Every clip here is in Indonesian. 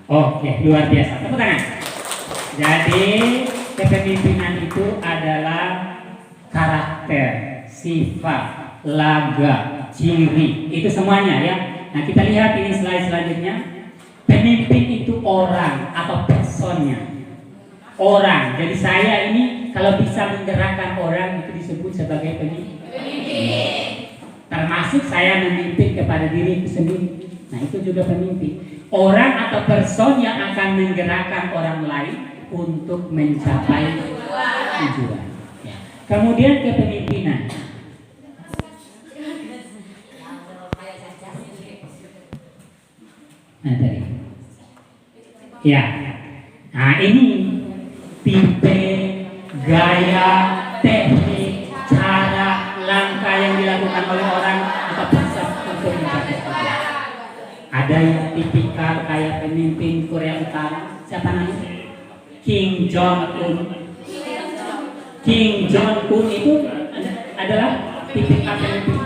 Oke, luar biasa. Tepuk tangan. Jadi kepemimpinan itu adalah karakter, sifat, laga, ciri, itu semuanya ya. Nah kita lihat ini slide selanjutnya. Pemimpin itu orang atau personnya. Orang. Jadi saya ini kalau bisa menggerakkan orang itu disebut sebagai pemimpin. Termasuk saya memimpin kepada diri itu sendiri. Nah itu juga pemimpin. Orang atau person yang akan menggerakkan orang lain untuk mencapai tujuan. Ya. Kemudian kepemimpinan. Nah tadi. Ya. Nah ini tipe, gaya, teknik, cara, langkah yang dilakukan oleh orang atau proses untuk mencapai tujuan. Ada yang tipikal kayak pemimpin Korea Utara, siapa namanya? Kim Jong Un. Kim Jong Un itu adalah tipikal pemimpin.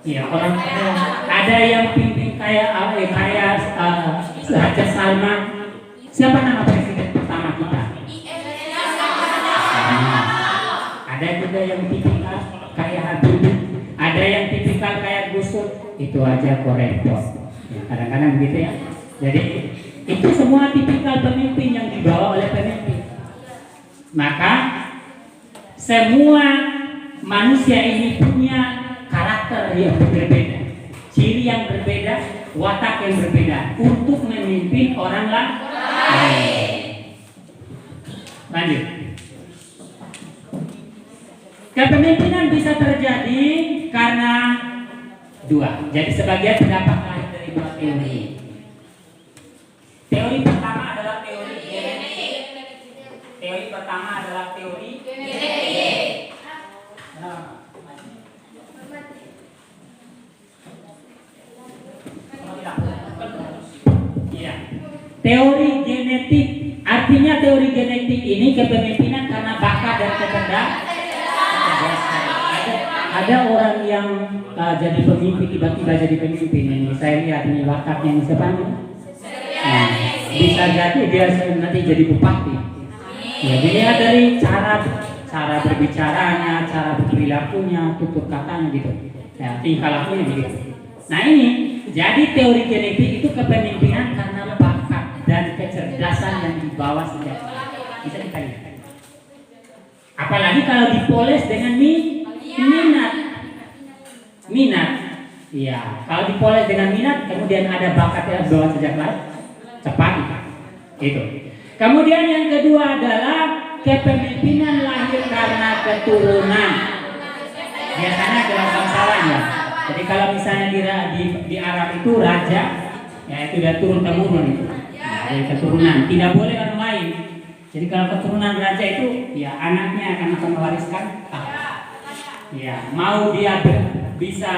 Iya, orang Korea. Ada yang pimpin kayak Raja Salman. Siapa nama presiden pertama kita? Ada juga yang tipikal kayak Habibie. Ada yang tipikal kayak Gus Dur. Itu aja korepot. Kadang-kadang begitu ya. Jadi itu semua tipikal pemimpin yang dibawa oleh pemimpin. Maka semua manusia ini punya karakter yang berbeda, ciri yang berbeda, watak yang berbeda untuk memimpin orang lain. Lanjut. Kepemimpinan bisa terjadi karena dua. Jadi sebagian pendapat lain dari dua teori. Teori pertama adalah teori genetik. Teori pertama adalah teori genetik. Iya. Teori genetik, artinya teori genetik ini kepemimpinan karena bakat dan kecerdasan. Ada orang yang jadi pemimpin tiba-tiba jadi pemimpin. Ini saya lihat ini bakatnya ini sepanjang. Nah, bisa jadi dia nanti jadi bupati. Ya, dilihat dari cara berbicaranya, cara berperilakunya, tutur katanya gitu. Ya, tingkah lakunya begitu. Nah ini, jadi teori genetik itu kepemimpinan karena bakat dan kecerdasan yang dibawa sejak bisa kita lihat. Apalagi kalau dipoles dengan minat. Ya, kalau dipoles dengan minat, kemudian ada bakat yang dibawa sejak lahir, cepat itu. Kemudian yang kedua adalah kepemimpinan lahir karena keturunan. Biasanya dalam bangsawan ya. Jadi kalau misalnya di Arab itu raja, ya itu dia turun temurun itu. Nah, dari keturunan, tidak boleh orang lain. Jadi kalau keturunan raja itu, ya anaknya akan mewariskan. Ya, mau dia bisa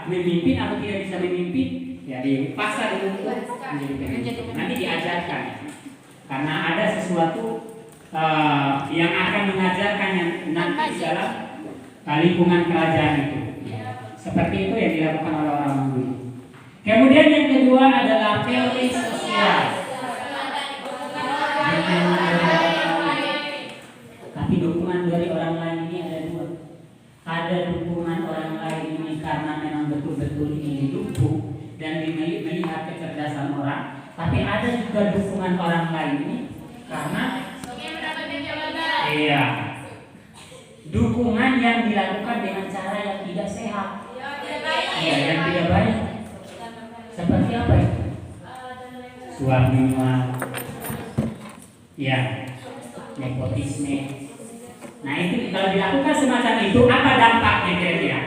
memimpin atau tidak bisa memimpin, ya dipaksa dulu menjadi pemimpin. Nanti diajarkan. Karena ada sesuatu yang akan mengajarkannya nanti di dalam lingkungan kerajaan itu. Seperti itu yang dilakukan oleh orang dulu. Kemudian yang kedua adalah teori sosial. Tapi dukungan dari orang lain ini ada dua. Ada dukungan orang lain ini karena memang betul-betul ini didukung dan melihat kecerdasan orang. Tapi ada juga dukungan orang lain ini karena dukungan yang dilakukan dengan cara yang tidak sehat. Ya, yang tidak baik. Seperti apa itu? Suaminya, ya, nepotisme. Nah itu kalau dilakukan semacam itu, apa dampaknya kira-kira?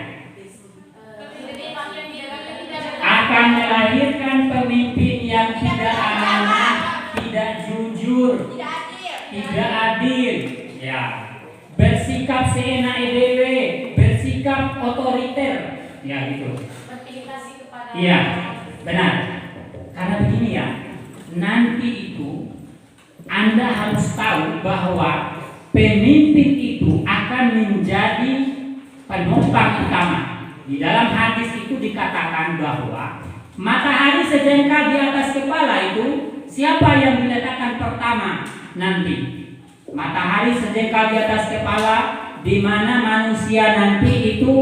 Akan melahirkan pemimpin yang tidak amanah, tidak jujur, tidak adil, ya, bersikap seenak dewe, bersikap otoriter. Ya gitu. Iya, benar. Karena begini ya, nanti itu Anda harus tahu bahwa pemimpin itu akan menjadi penopang utama. Di dalam hadis itu dikatakan bahwa Matahari sejengkal di atas kepala itu, siapa yang diletakkan pertama nanti? Matahari sejengkal di atas kepala, di mana manusia nanti itu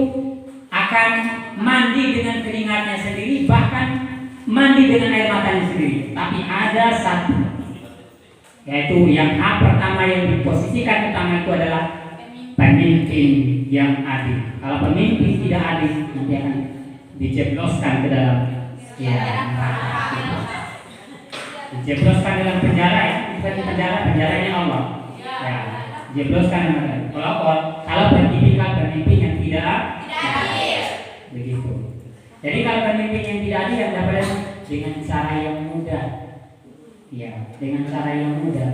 akan mandi dengan keringatnya sendiri, bahkan mandi dengan air matanya sendiri. Tapi ada satu, yaitu yang pertama yang diposisikan pertama itu adalah pemimpin yang adil. Kalau pemimpin tidak adil, nanti akan dijebloskan ke dalam dijebloskan dalam penjara, ya, bukan penjaranya Allah. Ya, dijebloskan. Kalau pemimpin yang tidak adil, begitu. Jadi kalau pemimpin yang tidak adil yang dapat dengan cara yang mudah, ya, dengan cara yang mudah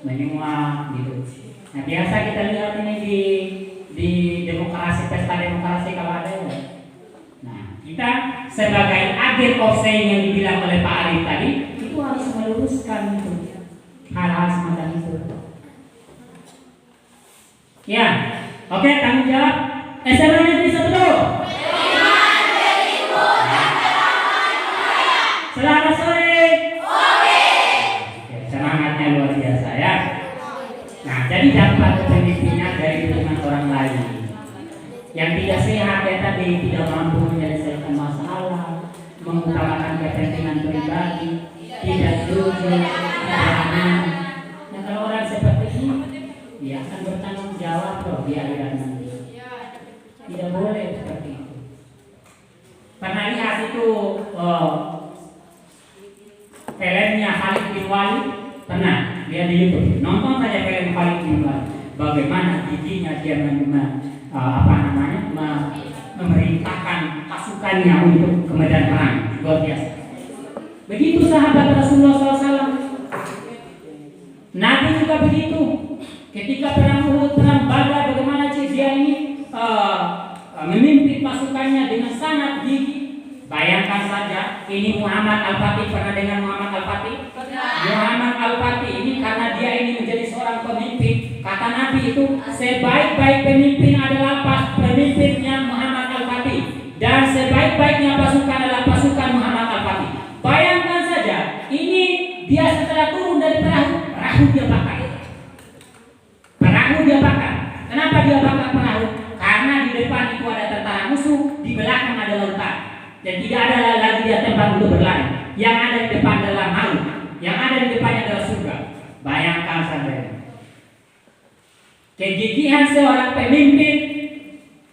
menyuap gitu. Nah, biasa kita lihat ini di demokrasi, pesta demokrasi kalau ada ya. Nah, kita sebagai agen of change yang dibilang oleh Pak Arif tadi, itu harus meluruskan itu hal-hal semacam itu. Ya, oke, tanggung jawab SMA Negeri 1 dulu. Selamat sore. Semangatnya luar biasa ya. Nah, jadi dapat pemimpinnya dari dukungan orang lain. Yang tidak sehat ya tadi, tidak mampu menyelesaikan masalah, mengutamakan kepentingan pribadi, tidak jujur, berani. Nah, kalau orang seperti ini, dia akan bertanggung jawab loh di akhirat nanti. Tidak boleh seperti itu. Pernah lihat itu filmnya Khalid bin Walid? Pernah lihat di YouTube? Nonton saja film Khalid bin Walid. Bagaimana giginya dia memerintahkan pasukannya untuk ke medan perang, luar biasa. Begitu sahabat Rasulullah SAW. Nabi juga begitu. Ketika perang Uhud, perang Badar, bagaimana dia ini memimpin pasukannya dengan sangat gigih. Bayangkan saja, ini Muhammad Al-Fatih. Pernah dengar Muhammad Al-Fatih? Muhammad Al-Fatih ini karena dia ini menjadi seorang pemimpin. Kata Nabi itu, sebaik-baik pemimpin adalah pemimpinnya Muhammad Al-Fatih, dan sebaik-baiknya pasukan adalah pasukan Muhammad Al-Fatih. Bayangkan saja, ini dia setelah turun dari perahu dia bakar. Perahu dia bakar. Kenapa dia bakar perahu? Karena di depan itu ada tentara musuh, di belakang ada lautan. Dan tidak ada lagi dia tempat untuk berlari. Yang ada di depan adalah maut. Yang ada di depannya adalah surga. Bayangkan saja. Kegigihan seorang pemimpin,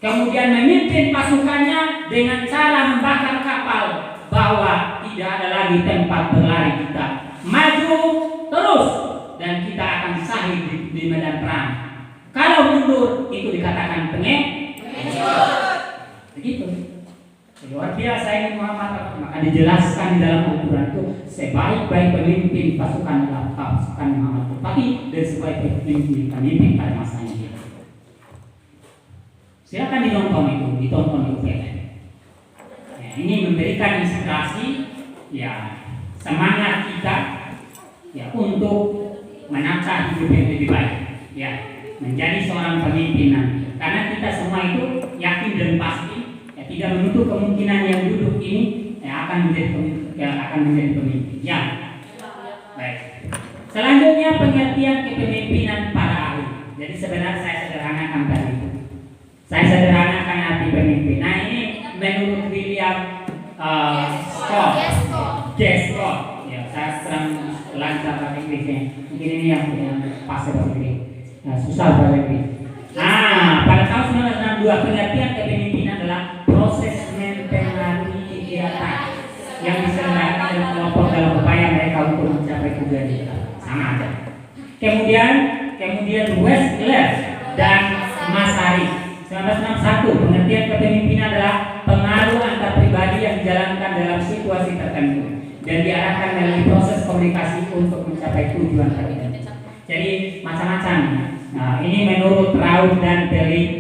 kemudian memimpin pasukannya dengan cara membakar kapal, bahwa tidak ada lagi tempat berlari kita. Maju terus dan kita akan sahih di medan perang. Kalau mundur itu dikatakan pengecut. Begitu. Luar biasa ini Muhammad. Maka dijelaskan di dalam Al-Quran itu, sebaik-baik pemimpin pasukan adalah pasukan Muhammad Al-Fatih, dan sebaik-baik pemimpin pada masanya dia. Silakan ditonton itu film. Ya, ini memberikan inspirasi, ya, semangat kita, ya, untuk menata hidup yang lebih baik, ya, menjadi seorang pemimpin nanti. Karena kita semua itu yakin dan pasti, ya, tidak menutup kemungkinan yang duduk ini akan menjadi pemimpin. Ya, baik. Selanjutnya pengertian kepemimpinan para ahli. Jadi sebenarnya saya sederhanakan tadi itu. Saya sederhanakan arti pemimpin. Nah, ini menurut William Scott, ya, saya sedang lancar bahasa Inggrisnya. Mungkin ini yang pas bahasa Inggris. Nah, susah bahasa Inggris. Nah, pada tahun 1962 pengertian kepemimpinan adalah proses mempengaruhi kegiatan yang diselenggarakan oleh kelompok dalam upaya mereka untuk mencapai tujuan kita. Sama aja. Kemudian Westler dan Masari 1961 pengertian kepemimpinan adalah pengaruh antar pribadi yang dijalankan dalam situasi tertentu dan diarahkan melalui proses komunikasi untuk mencapai tujuan tertentu. Jadi macam-macam. Nah, ini menurut Raud dan Pelik,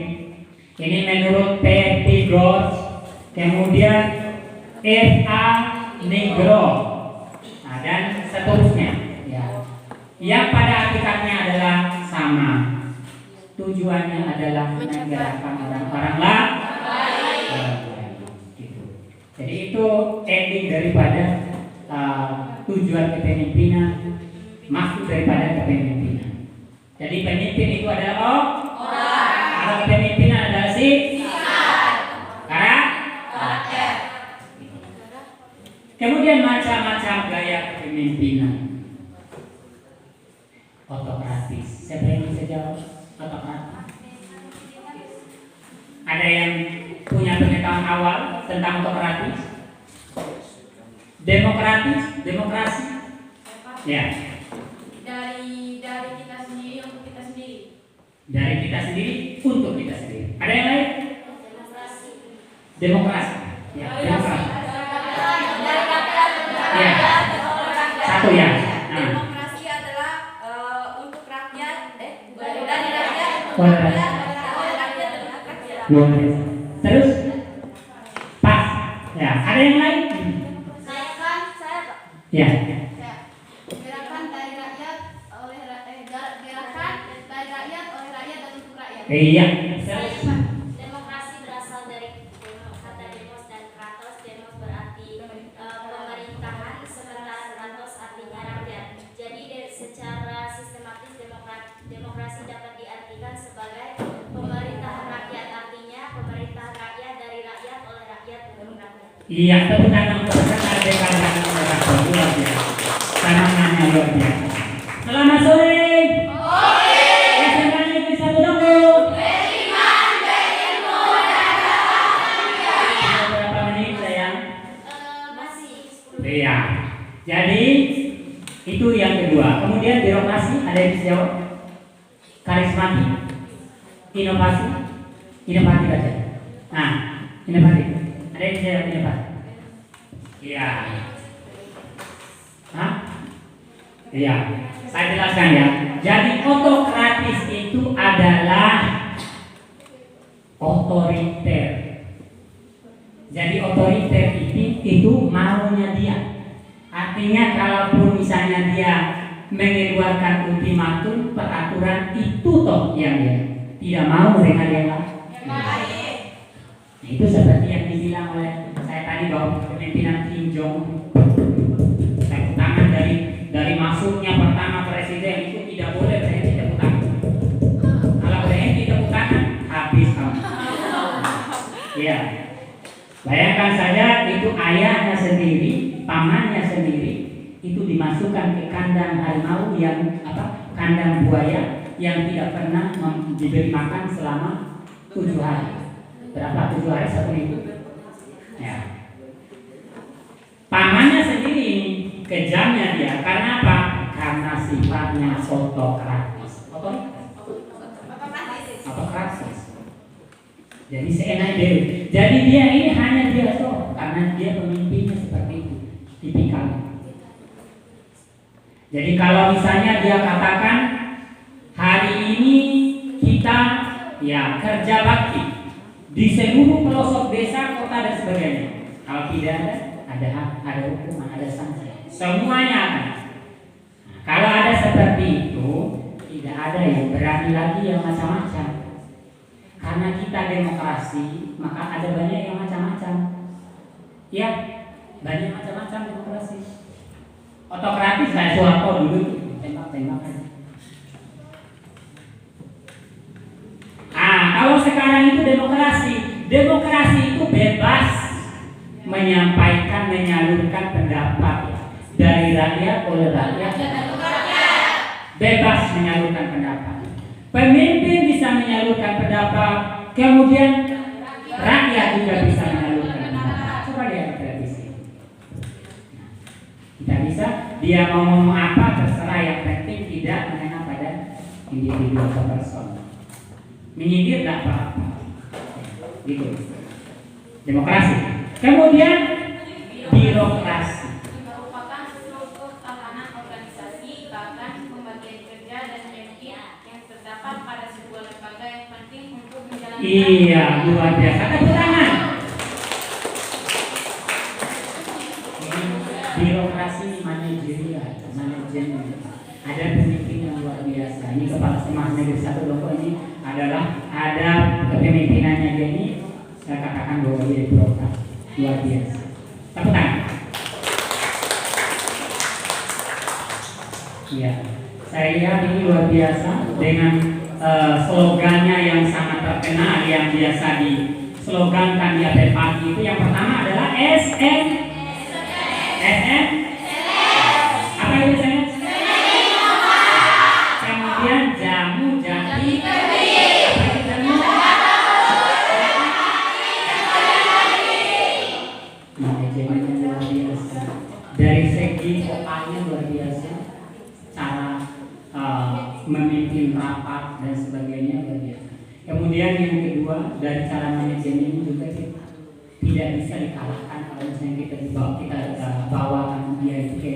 ini menurut P.T. Gross, kemudian F.A. Negro, nah, dan seterusnya. Ya. Yang pada hakikatnya adalah sama. Tujuannya adalah menggerakkan orang-orang lain. Gitu. Jadi itu ending daripada tujuan kepemimpinan, maksud daripada kepemimpinan. Jadi pemimpin itu adalah orang. Kalau kepemimpinan adalah karakter. Kemudian macam-macam gaya kepemimpinan. Otokratis. Siapa yang bisa jawab? Otokratis. Ada yang punya pengetahuan awal tentang otokratis? Demokrasi? Ya. Dari kita sendiri untuk kita sendiri. Dari kita sendiri untuk kita sendiri. Ada yang lain? Demokrasi. Ya, demokrasi. Ya. Satu ya. Demokrasi adalah untuk rakyat, dari rakyat, Oleh rakyat. oleh rakyat dan untuk rakyat. Luar biasa. Terus pas. Ya, ada yang lain? Saya Pak. Ya. Gerakan dari rakyat oleh rakyat, gerakan dari rakyat oleh rakyat dan untuk rakyat. Iya. Demokrasi berasal dari kata demos dan kratos. Demos berarti pemerintahan, sementara kratos artinya rakyat. Jadi secara sistematis demokrasi dapat diartikan sebagai pemerintahan rakyat, artinya pemerintahan rakyat dari rakyat oleh rakyat untuk rakyat. Iya, tepuk tangan untuk rekan rekan luar biasa. Tantangannya luar biasa. Selamat sore. SMA Negeri 1 Donggo. Berapa menit sayang? Masih 10. Iya. Jadi itu yang kedua. Kemudian birokrasi, ada yang bisa jawab? Karismatik, inovatif aja. Nah, inovatif. Ada yang bisa jawab inovatif? Iya. Hah? Iya. Saya jelaskan ya. Jadi otokratis itu adalah otoriter. Jadi otoriter itu maunya dia. Artinya kalaupun misalnya dia mengeluarkan ultimatum, peraturan itu toh yang dia tidak mau dengan yang lain. Itu seperti yang dibilang oleh saya tadi bahwa kepemimpinan Kim Jong tepuk tangan dari masuknya pertama presiden itu tidak boleh berhenti tepuk tangan. Kalau berhenti tepuk tangan habis kamu. Iya. Bayangkan saja itu ayahnya sendiri, pamannya sendiri itu dimasukkan ke kandang harimau yang kandang buaya yang tidak pernah diberi makan selama 7 hari. Berapa 7 hari 1 minggu? Ya. Pamannya sendiri kejamnya dia karena apa? Karena sifatnya otokratis. Otokratis. Jadi seenak dia. Jadi dia ini hanya dia toh karena dia pemimpinnya seperti itu, tipikal. Jadi kalau misalnya dia katakan hari ini kita ya kerja bakti di seluruh pelosok desa, kota dan sebagainya. Kalau tidak ada hukuman, ada sanksi. Semuanya akan. Nah, kalau ada seperti itu, tidak ada yang berani lagi yang macam-macam. Karena kita demokrasi, maka ada banyak yang macam-macam. Ya, banyak macam-macam demokrasi. Otokratis kayak Soeharto dulu tembak-tembakan. Kalau sekarang itu demokrasi. Demokrasi itu bebas menyampaikan, menyalurkan pendapat dari rakyat oleh rakyat. Bebas menyalurkan pendapat. Pemimpin bisa menyalurkan pendapat, kemudian rakyat juga bisa menyalurkan pendapat. Coba lihat televisi. Kita bisa, dia mau ngomong apa terserah, yang penting tidak mengena pada individu atau person. Menyindir tidak apa-apa. Gitu. Demokrasi. Kemudian birokrasi. Merupakan struktur tahanan organisasi, bahkan pembagian kerja dan benefit yang terdapat pada sebuah lembaga yang penting untuk menjalankan. Iya, luar biasa. Tepuk tangan. Birokrasi manajerial, manajemen. Ada pemimpin yang luar biasa. Ini kepala SMA Negeri 1 Donggo ini adalah ada kepemimpinannya dia ini, saya katakan bahwa dia birokrat luar biasa. Tepuk tangan. Ya, saya lihat ini luar biasa dengan slogannya yang sangat terkenal yang biasa dislogankan di apel pagi itu. Yang pertama adalah SM. Apa itu SM? Kemudian jamu jadi. Apa itu jamu? Manajemennya luar biasa. Dari segi OA-nya luar biasa. Cara memimpin rapat dan sebagainya luar biasa. Kemudian yang kedua, dari cara manajemen juga tidak bisa dikalahkan kalau misalnya kita bawakan dia itu ke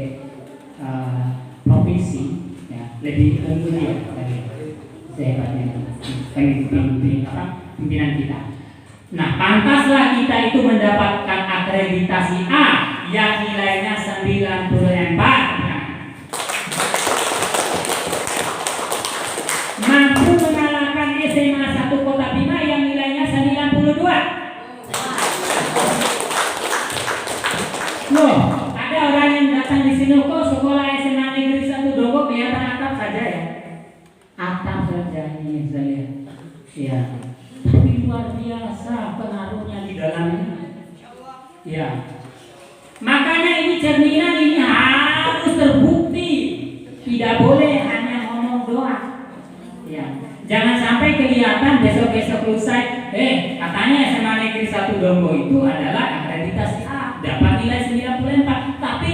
provinsi, ya, lebih unggul ya dari sehebatnya pimpinan kita. Nah, pantaslah kita itu mendapatkan akreditasi A yang nilainya 94. Mampu mengalahkan SMA 1 Kota Bima yang nilainya 92. Loh, ada orang yang datang di sini kok sekolah SMA Negeri 1 Dogo kelihatan atap saja ya. Atap saja ini saya lihat. Ya. Tapi luar biasa pengaruhnya di dalamnya. Ya. Makanya ini cerminan ini harus terbukti. Tidak boleh hanya ngomong doang. Ya, jangan sampai kelihatan besok-besok lusa, katanya SMA Negeri 1 Dombo itu adalah akreditasi A, dapat nilai 94, tapi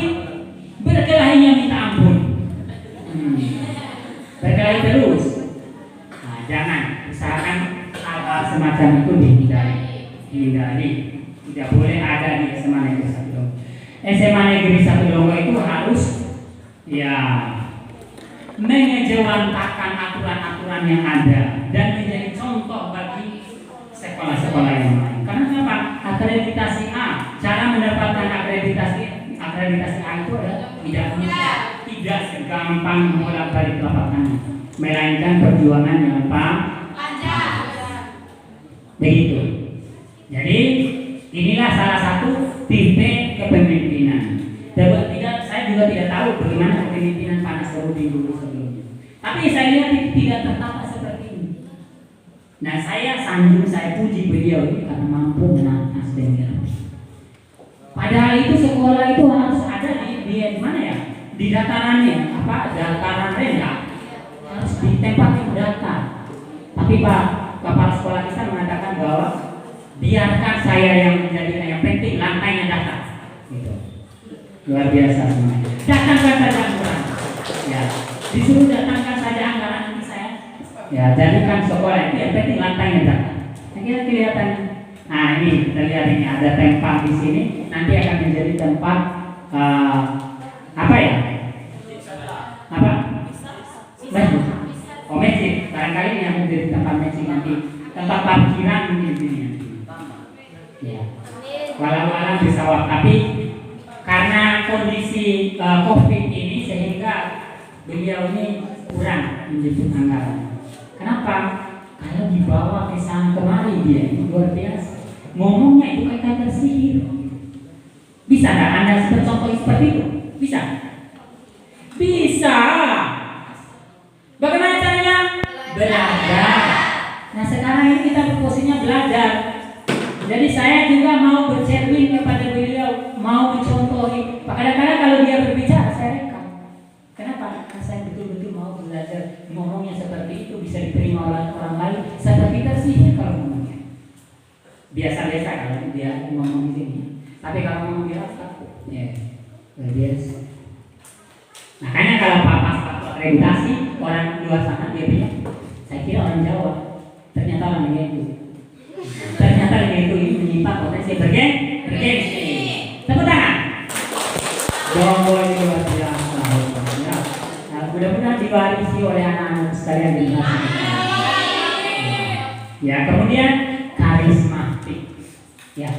berkelahinya minta ampun. Berkelahi terus. Nah, jangan, usahakan hal-hal semacam itu dihindari. Tidak boleh ada di SMA Negeri 1 Dombo. SMA Negeri 1 Dombo itu harus ya mengejawantakan aturan-aturan yang ada dan menjadi contoh bagi sekolah-sekolah yang lain. Karena apa? Akreditasi A, cara mendapatkan akreditasi A itu adalah tidak mudah, tidak segampang bolak-balik telapak tangan, melainkan perjuangan yang panjang. Begitu. Jadi inilah salah satu tipe kepemimpinan. Saya juga tidak tahu bagaimana kepemimpinan Pak Nasarudin dulu sebelumnya. Tapi saya lihat tidak tertata seperti ini. Nah, saya sanjung, saya puji beliau ini karena mampu menangkas dengan. Padahal itu sekolah itu harus ada di mana ya? Di datarannya, dataran rendah. Harus di tempat yang datar. Tapi Pak Kepala Sekolah kita mengatakan bahwa biarkan saya yang menjadi yang penting lantainya datar. Gitu. Luar biasa semuanya. Datangkan saja anggaran. Ya, disuruh datangkan saja anggaran nanti saya. Ya, jadikan sekolah itu yang penting lantainya datar. Kira kelihatan. Nah, ini kita lihat ini ada tempat di sini. Nanti akan menjadi tempat apa ya? Apa? Masjid. Oh, masjid. Barangkali ini akan menjadi tempat masjid nanti. Tempat parkiran mungkin di sini. Ya. Walau-walau bisa tapi karena kondisi COVID ini sehingga beliau ini kurang menjemput anggaran. Kenapa? Kalau dibawa ke sana kemari dia itu luar biasa. Ngomongnya itu kayak tersihir. Bisa nggak Anda contoh seperti itu? Bisa? Bisa. Bagaimana caranya? Belajar. Nah, sekarang ini kita posisinya belajar. Jadi saya juga mau bercermin kepada beliau, mau mencontohi. Kadang-kadang kalau dia berbicara saya rekam. Kenapa? Karena saya betul-betul mau belajar ngomongnya seperti itu bisa diterima oleh orang lain. Seperti tersihir kalau ngomongnya. Biasa-biasa kalau dia ngomong di sini. Tapi kalau ngomong dia takut. Ya, biasa. Makanya kalau pas akreditasi orang luar sana dia bilang, saya kira orang Jawa, ternyata orang itu. Ternyata itu menyimpan potensi bergengsi. Tepuk tangan. Dombo ini luar biasa. Ya. Nah, mudah-mudahan diwarisi oleh anak-anak sekalian di ya, kemudian karismatik. Ya.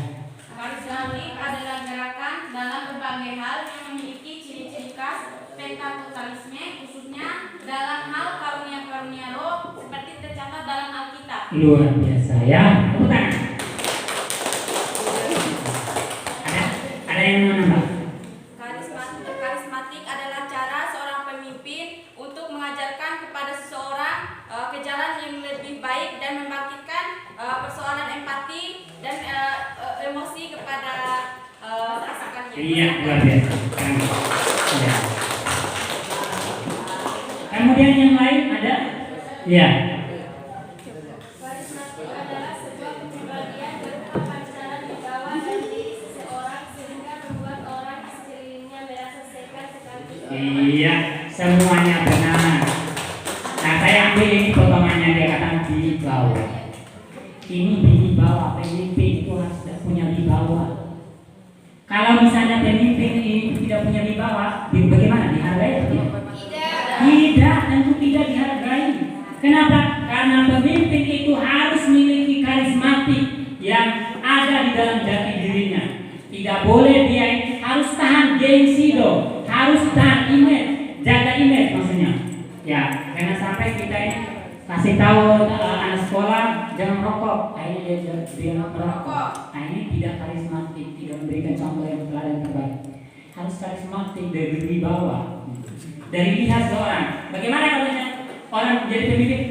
Karismatik adalah gerakan dalam berbagai hal yang memiliki ciri-ciri khas pentakutalisme, khususnya dalam hal karunia-karunia roh seperti tercatat dalam Alkitab. Luar biasa ya. Tepuk tangan. Ada yang yang mana Mbak? Karismatik adalah cara seorang pemimpin untuk mengajarkan kepada seseorang ke jalan yang lebih baik dan membangkitkan persoalan empati dan emosi kepada rasakannya. Iya, luar biasa. Ya. Kemudian yang lain ada? Iya. Karismatik adalah sebuah kepribadian berupa pancaran di bawah dari diri seseorang sehingga membuat orang di sekelilingnya merasa segan sekali. Iya, semuanya benar. Nah, saya ambil ini potongannya, dia katakan wibawa. Ini wibawa, pemimpin itu harus punya wibawa. Kalau misalnya pemimpin ini tidak punya wibawa, bagaimana? Dihargai? Tidak, tentu tidak dihargai. Kenapa? Karena pemimpin itu harus memiliki karismatik yang ada di dalam jati dirinya. Tidak boleh dia harus tahan gengsi dong, harus tahan image, jaga image maksudnya. Ya, jangan sampai kita ini kasih tahu anak sekolah jangan merokok, akhirnya dia merokok. Nah, ini tidak karismatik, tidak memberikan contoh yang teladan terbaik. Harus karismatik dari wibawa. Dari lihat seorang. Bagaimana kalau orang jadi pemimpin?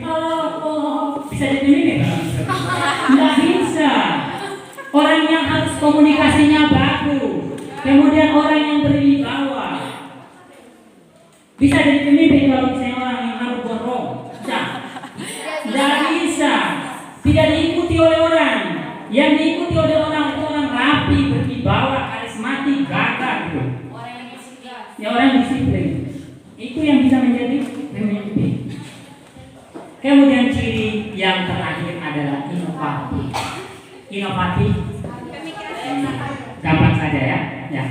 Bisa jadi pemimpin? Tidak bisa. Orang yang harus komunikasinya bagus, kemudian orang yang berwibawa. Bisa jadi pemimpin kalau misalnya orang yang harus borong. Tidak bisa. Tidak diikuti oleh orang. Yang diikuti oleh orang itu orang rapi, berwibawa, karismatik, gagah gitu. Ya, orang disiplin. Itu yang bisa menjadi pemimpin. Kemudian ciri yang terakhir adalah inovatif. Inovatif, gampang saja ya. Ya.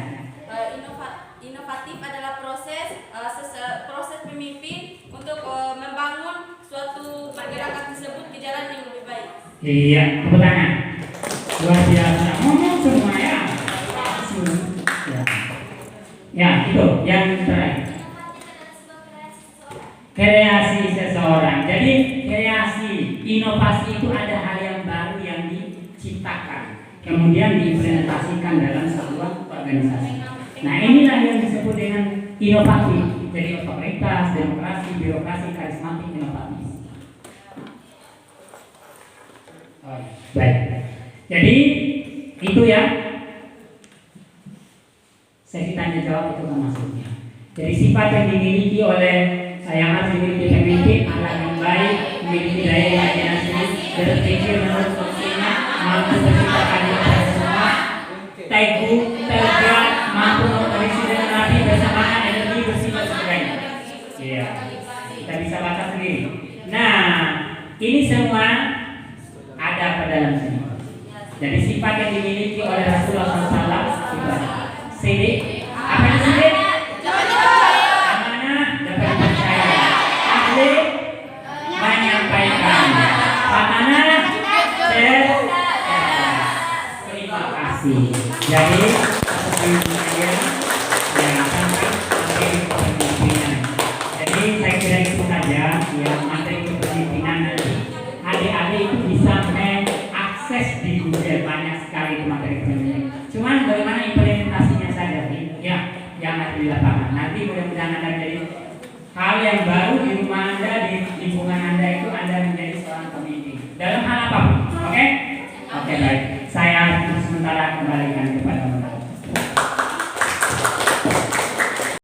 Inovatif adalah proses pemimpin untuk membangun suatu pergerakan tersebut ke jalan yang lebih baik. Iya, tepuk tangan. Luar biasa. Ngomong semua ya. Ya, itu yang terakhir. Kreasi seseorang. Jadi kreasi, inovasi itu ada hal yang baru yang diciptakan, kemudian diimplementasikan dalam sebuah organisasi. Nah, inilah yang disebut dengan inovatif. Jadi otoritas, demokrasi, birokrasi, karismatik, inovatif. Baik. Jadi itu ya. Sesi tanya jawab itu maksudnya. Jadi sifat yang dimiliki oleh yang harus dimiliki pemimpin adalah yang baik, memiliki daya imajinasi, berpikir menurut fungsinya, mampu menciptakan kepada semua, teguh, tegak, mampu mengkoneksi dengan nabi, bersemangat, energi, bersih dan sebagainya. Iya, kita bisa baca sendiri. Nah, ini semua ada pada dalam sini. Jadi sifat yang dimiliki oleh Rasulullah SAW itu sidik. Apa yang sidik? Menyampaikan amanah, terima kasih. Jadi jadi saya kira itu saja ya materi kepemimpinan nanti adik-adik itu bisa mengakses di Google banyak sekali materi kepemimpinan. Cuman bagaimana implementasinya saja ya yang ada di lapangan. Nanti mudah-mudahan Anda jadi hal yang baru di rumah Anda, di lingkungan Anda itu Anda menjadi seorang pemimpin dalam hal apapun.